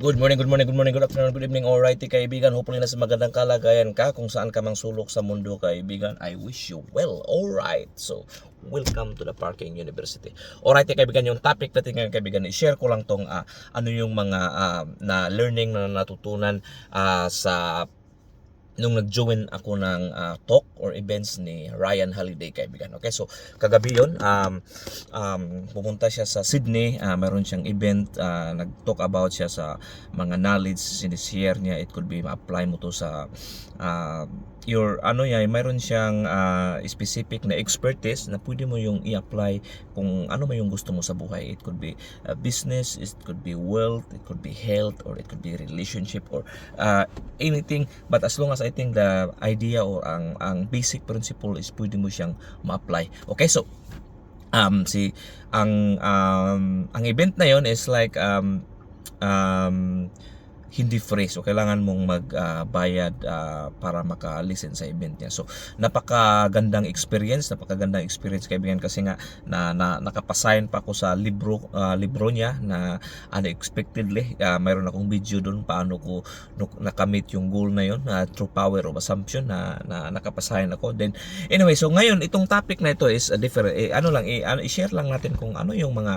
Good morning, good morning, good morning, good afternoon, good evening, alrighty kaibigan. Hopefully nasa magandang kalagayan ka kung saan ka mang sulok sa mundo kaibigan. I wish you well, alright. So, welcome to the Parking University. Alrighty kaibigan, yung topic natin ngayon kaibigan, i-share ko lang tong ano yung mga na learning na natutunan sa nung nag-join ako ng talk or events ni Ryan Holiday kaibigan. Okay, so kagabi yun, pumunta siya sa Sydney, meron siyang event, nag-talk about siya sa mga knowledge sinishare niya. It could be ma-apply mo to sa your ano yan, mayroon siyang specific na expertise na pwede mo yung i-apply kung ano man yung gusto mo sa buhay. It could be business, it could be wealth, it could be health, or it could be relationship, or anything. But as long as I think the idea or ang basic principle is pwede mo siyang ma-apply. Okay, so ang event na yon is like hindi free. So kailangan mong magbayad para maka-listen sa event niya. So napakagandang experience kaibigan kasi nga nakapasign pa ako sa libro niya na unexpectedly mayroon akong video doon paano ko nakamit yung goal na yon through power of assumption na nakapasign ako. Then anyway, so ngayon itong topic na ito is different. I-share lang natin kung ano yung mga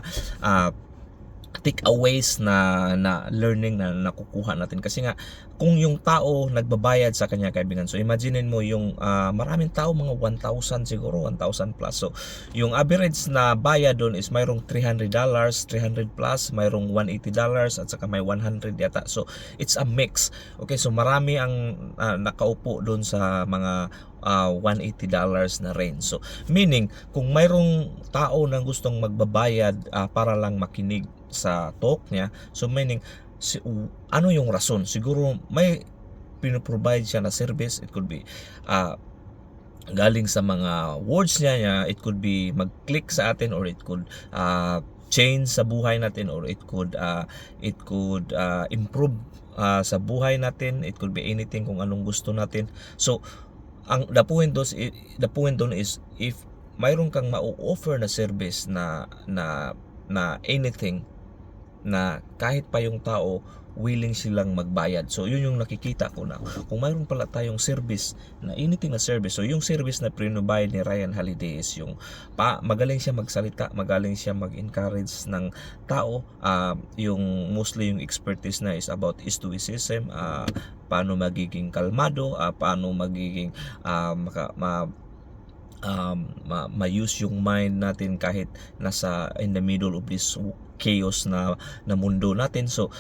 takeaways na learning na nakukuha natin kasi nga kung yung tao nagbabayad sa kanya kaibigan, so imaginein mo yung maraming tao, mga 1,000 siguro, 1,000 plus. So yung average na bayad doon is mayroong $300, 300 plus, mayroong $180 at saka may 100 yata. So it's a mix. Okay, so marami ang nakaupo doon sa mga $180 na range. So meaning kung mayroong tao na gustong magbabayad para lang makinig sa talk niya, so meaning ano yung rason? Siguro may pinoprovide siya na service. It could be galing sa mga words niya, it could be mag-click sa atin, or it could change sa buhay natin, or it could improve sa buhay natin. It could be anything kung anong gusto natin. So the point doon is if mayroon kang ma-offer na service na anything na kahit pa yung tao willing silang magbayad. So yun yung nakikita ko na kung mayroon pala tayong service na anything na service. So yung service na provide ni Ryan Holiday is yung magaling siya magsalita, magaling siya mag-encourage ng tao. Yung mostly yung expertise na is about stoicism, paano magiging kalmado, paano magiging ma-use yung mind natin kahit nasa in the middle of this chaos na mundo natin. So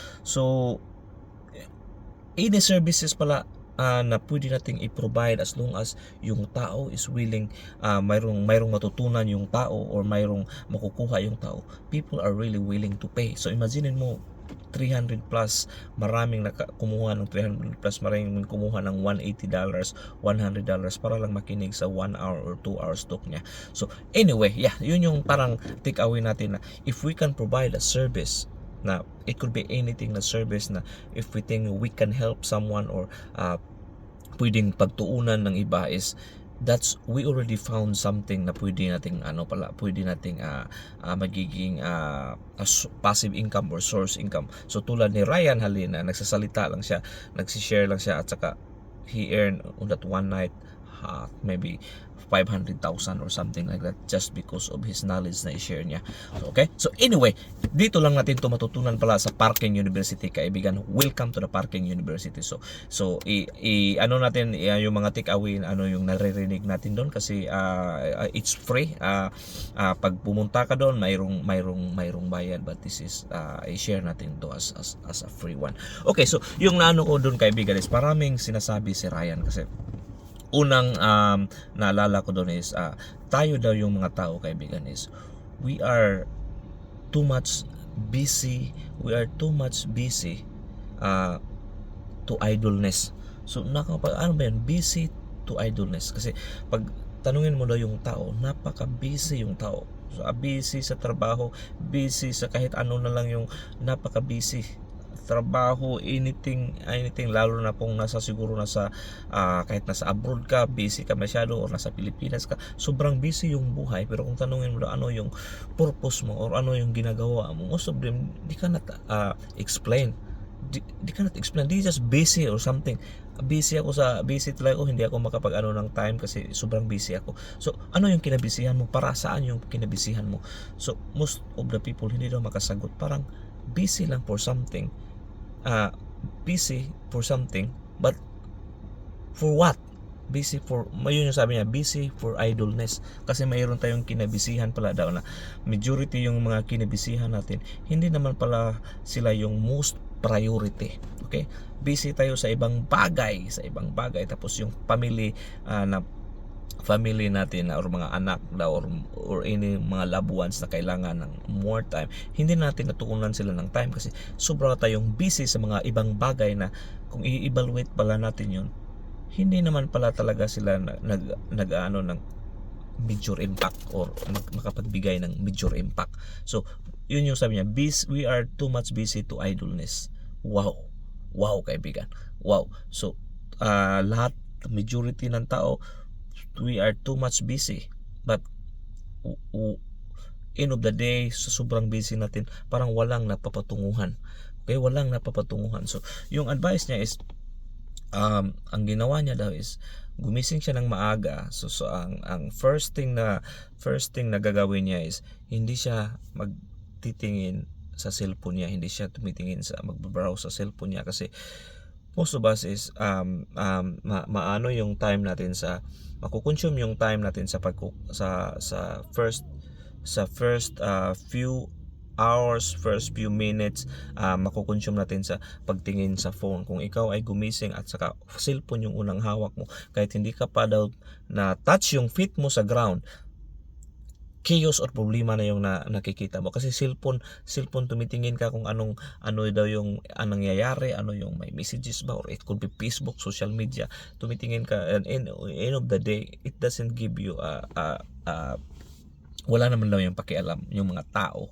any services pala na pwede nating i-provide as long as yung tao is willing, mayroong matutunan yung tao or mayroong makukuha yung tao. People are really willing to pay. So imagine mo 300 plus, maraming kumuha ng 300 plus, maraming kumuha ng $180, $100 para lang makinig sa 1 hour or 2 hours talk niya. So anyway, yun yung parang take away natin na if we can provide a service na it could be anything na service na if we think we can help someone or pwedeng pagtuunan ng iba, is that's we already found something na pwede nating magiging passive income or source income. So tulad ni Ryan Halina, nagsasalita lang siya, nagsishare lang siya, at saka he earned on that one night maybe 500,000 or something like that just because of his knowledge na i-share niya. So, okay? So anyway, dito lang natin ito matutunan pala sa Parking University kaibigan. Welcome to the Parking University. So ano natin yung mga take away, ano yung naririnig natin doon kasi it's free. Pag pumunta ka doon, mayroong bayad, but this is i-share natin to as a free one. Okay, so yung naano ko doon kaibigan is maraming sinasabi si Ryan kasi unang naalala ko doon is tayo daw yung mga tao kaibigan is we are too much busy to idleness. So ano ba yun? Busy to idleness. Kasi pag tanungin mo daw yung tao, napaka-busy yung tao. So busy sa trabaho, busy sa kahit ano na lang, yung napaka-busy trabaho, anything, lalo na kung kahit nasa abroad ka, busy ka masyado, or nasa Pilipinas ka, sobrang busy yung buhay. Pero kung tanungin mo ano yung purpose mo or ano yung ginagawa mo, most of them di ka na explain, di cannot explain. Di just busy or something. Busy talaga ako, hindi ako makapag-ano ng time kasi sobrang busy ako. So, ano yung kinabisihan mo? Para saan yung kinabisihan mo? So, most of the people hindi daw makasagot. Parang busy lang for something. Busy for something, but for what? Busy for, yun yung sabi niya, busy for idleness. Kasi mayroon tayong kinabisihan pala daw na majority yung mga kinabisihan natin, hindi naman pala sila yung most priority. Okay? Busy tayo sa ibang bagay, tapos yung family natin or mga anak daw or any mga loved ones na kailangan ng more time, hindi natin natutunan sila ng time kasi sobra tayong busy sa mga ibang bagay na kung i-evaluate pala natin yun, hindi naman pala talaga sila nag-ano ng major impact or makapagbigay ng major impact. So, yun yung sabi niya, we are too much busy to idleness. Wow. Wow, kaibigan. Wow. So, lahat, majority ng tao, we are too much busy. But, end of the day, sa sobrang busy natin, parang walang napapatunguhan. Okay, walang napapatunguhan. So, yung advice niya is, ang ginawa niya daw is gumising siya ng maaga. So ang first thing na gagawin niya is hindi siya magtitingin sa cellphone niya, hindi siya tumitingin sa magbabrowse sa cellphone niya kasi most of us is maano yung time natin sa makukonsume yung time natin sa first few hours, first few minutes, makukonsume natin sa pagtingin sa phone. Kung ikaw ay gumising at saka cellphone yung unang hawak mo, kahit hindi ka pa daw na touch yung feet mo sa ground, chaos or problema na yung nakikita mo kasi cellphone tumitingin ka kung ano daw yung nangyayari, ano yung may messages ba, or it could be Facebook, social media, tumitingin ka, and end of the day it doesn't give you wala naman daw yung pakialam yung mga tao.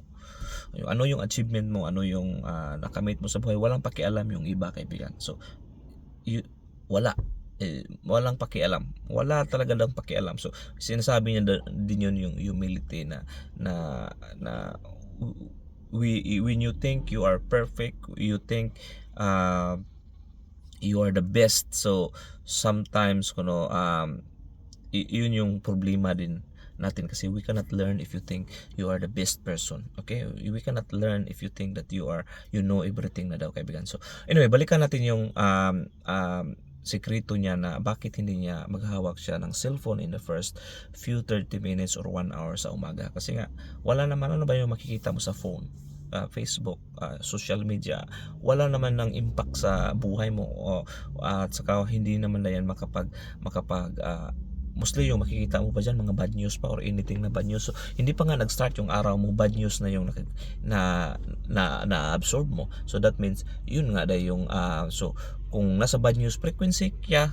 Ano yung achievement mo, ano yung nakamit mo sa buhay, walang pakialam yung iba, kaibigan. So, walang pakialam. Wala talaga daw pakialam. So, sinasabi niya din yun yung humility na when you think you are perfect, you think you are the best. So, sometimes yun yung problema din natin kasi we cannot learn if you think you are the best person. Okay, we cannot learn if you think that you know everything na daw, kaibigan. So anyway, balikan natin yung sekreto niya na bakit hindi niya maghahawak siya ng cellphone in the first few 30 minutes or 1 hour sa umaga. Kasi nga wala naman, ano ba yung makikita mo sa phone, Facebook, social media, wala naman ng impact sa buhay mo, at saka hindi naman na yan makapag mostly yung makikita mo pa dyan mga bad news pa or anything na bad news. So hindi pa nga nag-start yung araw mo, bad news na yung na-absorb mo. So that means yun nga dahil yung so kung nasa bad news frequency kaya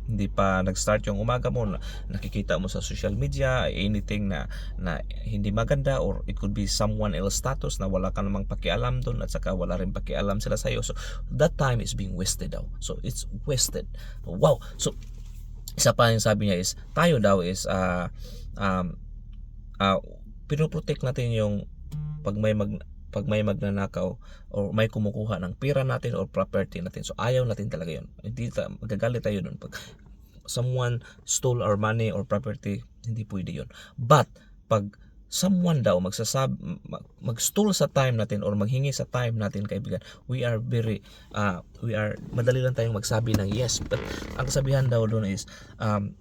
hindi pa nag-start yung umaga mo, nakikita mo sa social media anything na hindi maganda, or it could be someone else status na wala ka namang pakialam doon at saka wala rin pakialam sila sa'yo. So that time is being wasted daw. So it's wasted. Wow. So isa pa yung sabi niya is tayo daw is pinoprotect natin yung pag may magnanakaw or may kumukuha ng pera natin or property natin. So ayaw natin talaga yun. Hindi magagalit tayo dun pag someone stole our money or property, hindi pwede yun. But pag someone daw mag-stole sa time natin or maghingi sa time natin, kaibigan, we are madali lang tayong magsabi ng yes. But ang kasabihan daw doon is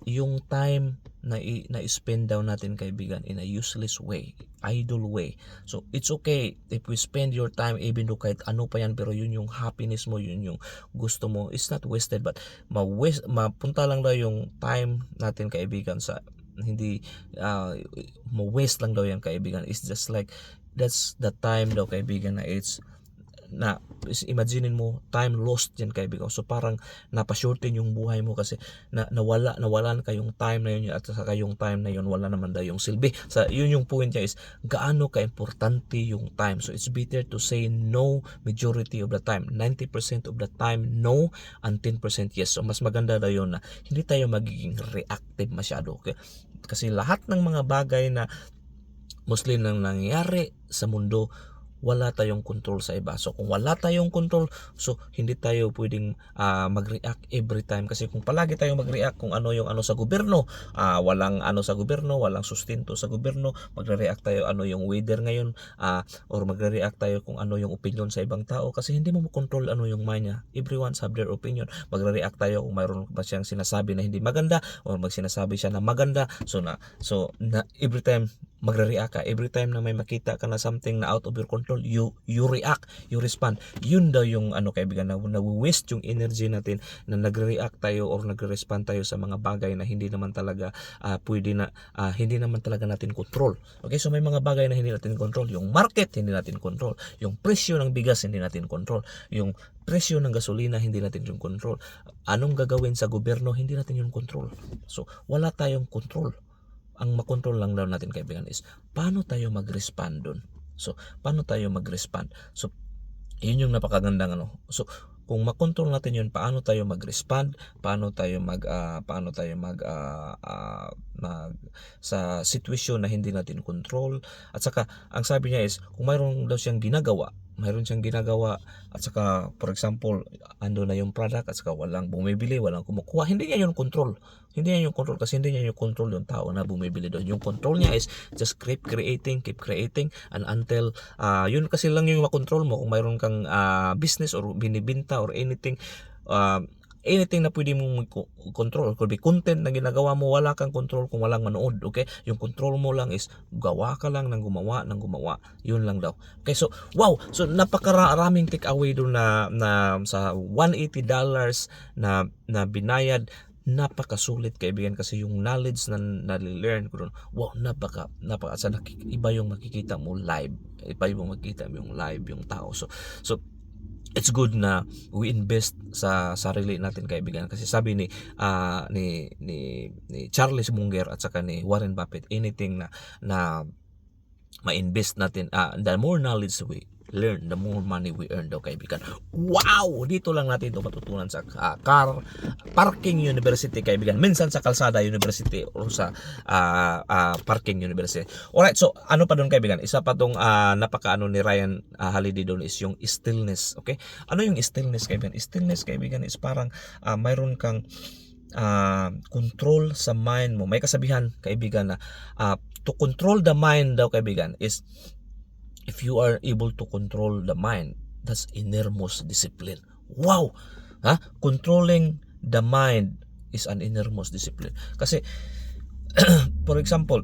yung time na spend daw natin, kaibigan, in a useless way, idle way. So it's okay if we spend your time even though kahit ano pa yan, pero yun yung happiness mo, yun yung gusto mo, it's not wasted. But mapunta lang daw yung time natin, kaibigan, sa hindi ma-waste lang daw yan, kaibigan. It's just like that's the time daw, kaibigan, na imagine mo time lost yan, kaibigan. So parang napashorten yung buhay mo kasi nawalan ka yung time na yun, at saka yung time na yun wala naman daw yung silbi. So yun yung point niya is gaano ka-importante yung time. So it's better to say no majority of the time, 90% of the time no, and 10% yes. So mas maganda daw yun na hindi tayo magiging reactive masyado, okay? Kasi lahat ng mga bagay na mostly nang nangyayari sa mundo, wala tayong control sa iba. So kung wala tayong control, so hindi tayo pwedeng mag-react every time. Kasi kung palagi tayong mag-react kung ano yung ano sa gobyerno, walang ano sa gobyerno, walang sustento sa gobyerno, magre-react tayo ano yung weather ngayon, or magre-react tayo kung ano yung opinion sa ibang tao, kasi hindi mo makontrol ano yung mind niya. Everyone's have their opinion. Magre-react tayo kung mayroon ba siyang sinasabi na hindi maganda, or magsinasabi siya na maganda. So every time magre-react ka, every time na may makita ka na something na out of your control, you react, you respond. Yun daw yung ano kaibigan, na waste yung energy natin na nagre-react tayo or nagre-respond tayo sa mga bagay na hindi naman talaga hindi naman talaga natin control. Okay, so may mga bagay na hindi natin control. Yung market hindi natin control, yung presyo ng bigas hindi natin control, yung presyo ng gasolina hindi natin yung control, anong gagawin sa gobyerno hindi natin yung control. So wala tayong control. Ang makontrol lang daw natin kaibigan is paano tayo mag-respond doon. So paano tayo mag-respond. So yun yung napakagandang ano. So kung makontrol natin yun, paano tayo mag-respond, paano tayo mag sa sitwasyon na hindi natin control. At saka ang sabi niya is kung mayroon daw siyang ginagawa, at saka for example ando na yung product at saka walang bumibili, walang kumukuha, hindi niya yung control. Hindi niya yung control kasi hindi niya yung control yung tao na bumibili doon. Yung control niya is just keep creating and until yun kasi lang yung makontrol mo. Kung mayroon kang business or binibinta or anything na pwede mong control, could be content na ginagawa mo, wala kang control kung walang manood. Okay, yung control mo lang is gawa ka lang ng gumawa, yun lang daw. Okay, so wow, so napakaraming take away doon na sa $180 na binayad. Napakasulit kaibigan, kasi yung knowledge na nali-learn ko doon, wow, napaka iba yung makikita mo live, yung live yung tao. So it's good na we invest sa sarili natin kaibigan, kasi sabi ni Charles Munger at saka ni Warren Buffett, anything na ma-invest natin, the more knowledge we learn, the more money we earn daw kaibigan. Wow! Dito lang natin ito matutunan sa Car Parking University kaibigan. Minsan sa Kalsada University or sa Parking University. Alright, so ano pa doon kaibigan? Isa pa tong napakaano ni Ryan Holiday doon is yung stillness. Okay? Ano yung stillness kaibigan? Stillness kaibigan is parang mayroon kang control sa mind mo. May kasabihan kaibigan na to control the mind daw kaibigan is if you are able to control the mind, that's innermost discipline. Wow! Controlling the mind is an innermost discipline. Kasi, for example,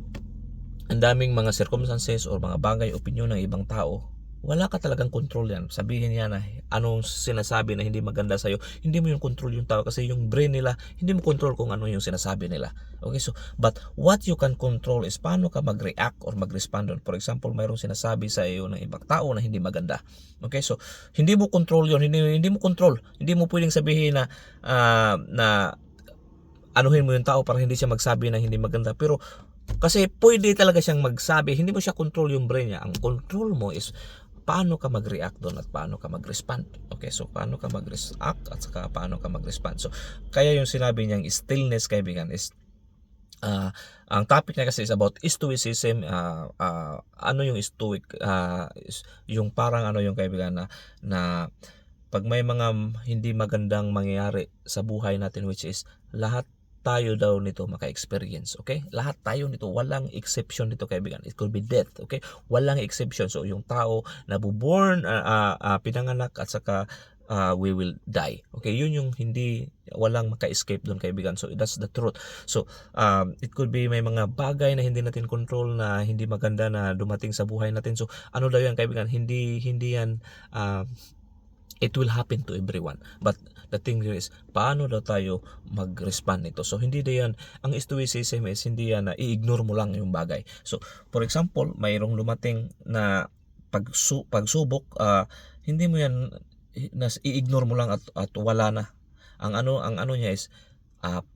ang daming mga circumstances or mga bagay, opinion ng ibang tao, wala ka talagang control yan. Sabihin niya na anong sinasabi na hindi maganda sa'yo, hindi mo yung control yung tao, kasi yung brain nila, hindi mo control kung ano yung sinasabi nila. Okay, so, but what you can control is paano ka mag-react or mag-respond doon. For example, mayroong sinasabi sa iyo ng ibang tao na hindi maganda. Okay, so, hindi mo control yun, hindi mo control. Hindi mo pwedeng sabihin na anuhin mo yung tao para hindi siya magsabi ng hindi maganda. Pero, kasi pwede talaga siyang magsabi, hindi mo siya control yung brain niya. Ang control mo is paano ka mag-react doon at paano ka mag-respond. Okay, so paano ka mag-react at saka paano ka mag-respond. So kaya yung sinabi niyang stillness kaibigan is ang topic niya kasi is about stoicism. Ano yung stoic, yung parang ano yung kaibigan na pag may mga hindi magandang mangyayari sa buhay natin, which is lahat tayo daw nito maka-experience. Okay? Lahat tayo nito, walang exception dito kaibigan. It could be death. Okay? Walang exception. So yung tao na buborn, pinanganak at saka we will die. Okay? Yun yung walang maka-escape doon kaibigan. So that's the truth. So it could be may mga bagay na hindi natin control, na hindi maganda na dumating sa buhay natin. So ano daw yan kaibigan? Hindi yan it will happen to everyone. But the thing here is, paano daw tayo mag-respond nito? So, hindi yan, ang stoicism is, hindi yan na i-ignore mo lang yung bagay. So, for example, mayroong lumating na pagsubok, hindi mo yan, i-ignore mo lang at wala na. Ang ano niya is,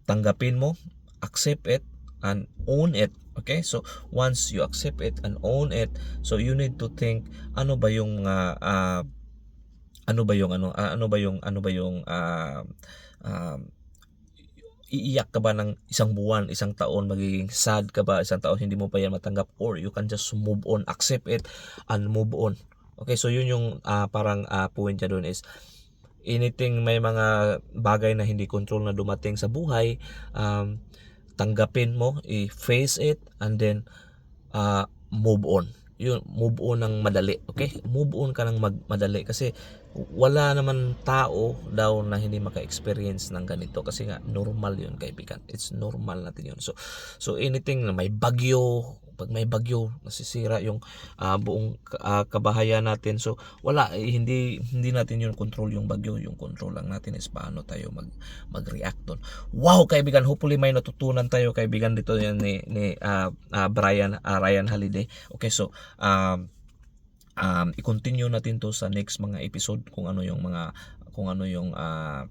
tanggapin mo, accept it, and own it. Okay? So, once you accept it and own it, so you need to think, ano ba yung iiyak ka ba ng isang buwan, isang taon, magiging sad ka ba isang taon, hindi mo pa yan matanggap, or you can just move on, accept it and move on. Okay, so yun yung parang point niya doon is anything, may mga bagay na hindi control na dumating sa buhay, tanggapin mo, i-face it, and then move on. Yun, move on ng madali, okay? Move on ka ng madali kasi wala naman tao daw na hindi maka-experience ng ganito kasi nga normal yun, kaibigan. It's normal natin yun. So anything na may bagyo, pag may bagyo, nasisira yung buong kabahayan natin. So wala, hindi natin yun control yung bagyo. Yung control lang natin is paano tayo mag-react doon. Wow, kaibigan, hopefully may natutunan tayo, kaibigan, dito yan ni Ryan Holiday. Okay, so i-continue natin to sa next mga episode kung ano yung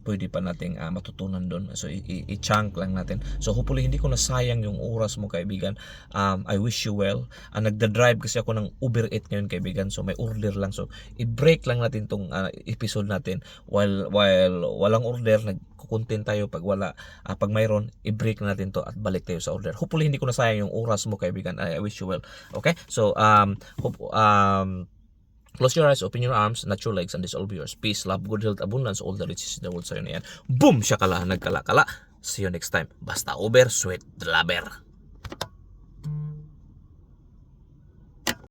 pwede pa nating matutunan doon. So i-chunk lang natin. So hopefully hindi ko nasayang yung oras mo, kaibigan. I wish you well. Nagda-drive kasi ako ng Uber Eats ngayon, kaibigan. So may order lang. So i-break lang natin tong episode natin while walang order. Nagko-content tayo pag wala. Pag mayroon, i-break natin to at balik tayo sa order. Hopefully hindi ko nasayang yung oras mo, kaibigan. I wish you well. Okay? So close your eyes, open your arms, not your legs, and this all be yours. Peace, love, good health, abundance, all the riches in the world sa'yo na yan. Boom! Shakala, nagkala-kala. See you next time. Basta Uber, sweet lover.